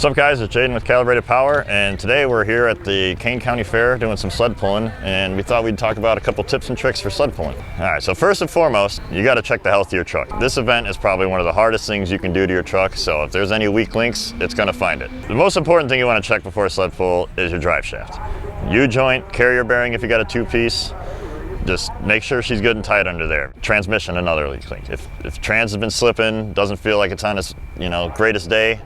What's up guys, it's Jaden with Calibrated Power, and today we're here at the Kane County Fair doing some sled pulling, and we thought we'd talk about a couple tips and tricks for sled pulling. Alright, so first and foremost, you got to check the health of your truck. This event is probably one of the hardest things you can do to your truck, so if there's any weak links, it's going to find it. The most important thing you want to check before a sled pull is your drive shaft. U-joint, carrier bearing if you got a two-piece, just make sure she's good and tight under there. Transmission, another leak link. If trans has been slipping, doesn't feel like it's on its greatest day,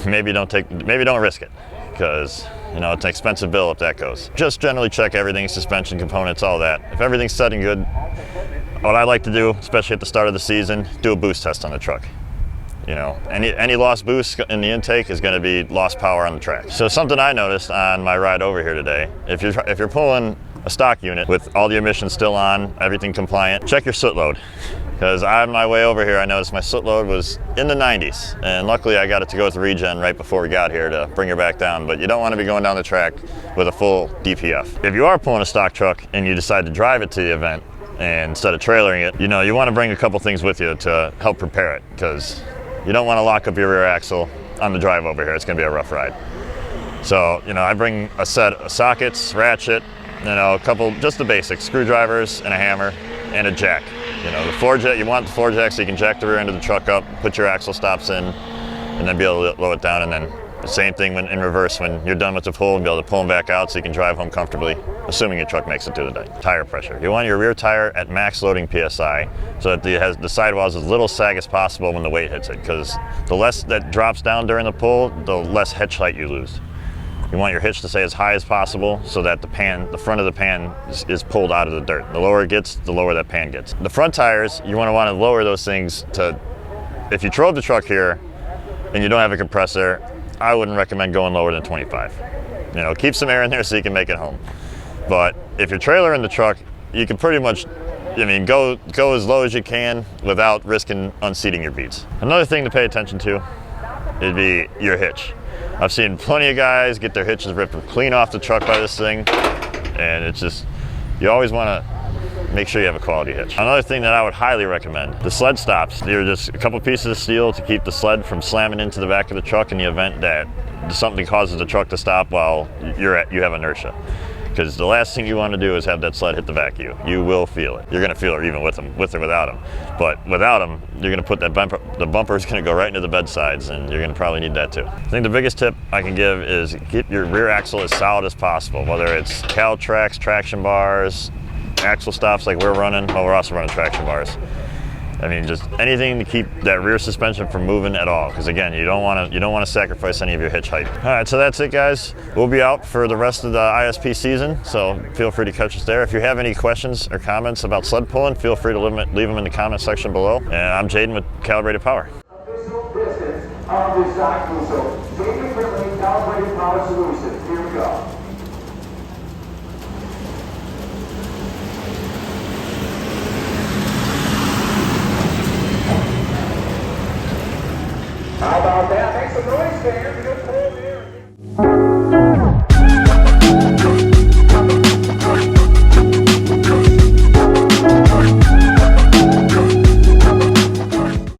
maybe don't risk it, because it's an expensive bill if that goes. Just generally check everything, suspension components, all that. If everything's setting good, what I like to do, especially at the start of the season, do a boost test on the truck. Any lost boost in the intake is going to be lost power on the track. So something I noticed on my ride over here today, if you're pulling a stock unit with all the emissions still on, everything compliant, check your soot load. Because on my way over here, I noticed my soot load was in the 90s, and luckily I got it to go with regen right before we got here to bring her back down. But you don't want to be going down the track with a full DPF. If you are pulling a stock truck and you decide to drive it to the event and instead of trailering it, you want to bring a couple things with you to help prepare it, because you don't want to lock up your rear axle on the drive over here. It's going to be a rough ride. So I bring a set of sockets, ratchet, a couple, just the basics, screwdrivers and a hammer and a jack. The floor jack, you want the floor jack so you can jack the rear end of the truck up, put your axle stops in, and then be able to lower it down. And then the same thing when in reverse, when you're done with the pull, and be able to pull them back out so you can drive home comfortably, assuming your truck makes it through the day. Tire pressure. You want your rear tire at max loading PSI so that it has the sidewalls as little sag as possible when the weight hits it, because the less that drops down during the pull, the less hitch height you lose. You want your hitch to stay as high as possible so that the front of the pan is pulled out of the dirt. The lower it gets, the lower that pan gets. The front tires, you want to lower those things to, if you drove the truck here and you don't have a compressor, I wouldn't recommend going lower than 25. Keep some air in there so you can make it home. But if you're trailering the truck, you can pretty much, go as low as you can without risking unseating your beats. Another thing to pay attention to would be your hitch. I've seen plenty of guys get their hitches ripped clean off the truck by this thing, and it's just, you always want to make sure you have a quality hitch. Another thing that I would highly recommend, the sled stops. They're just a couple pieces of steel to keep the sled from slamming into the back of the truck in the event that something causes the truck to stop while you have inertia. Because the last thing you want to do is have that sled hit the back of you. You will feel it. You're going to feel it even with or without them. But without them, you're going to put that bumper, the bumper is going to go right into the bed sides, and you're going to probably need that too. I think the biggest tip I can give is get your rear axle as solid as possible, whether it's Cal tracks, traction bars, axle stops like we're running. Well, we're also running traction bars. Just anything to keep that rear suspension from moving at all, because again, you don't want to sacrifice any of your hitch height. All right, so that's it, guys. We'll be out for the rest of the ISP season, so feel free to catch us there. If you have any questions or comments about sled pulling, feel free to leave them in the comment section below. And I'm Jaden with Calibrated Power. Official distance of this document, so Jaden McKinley, Calibrated Power Solutions.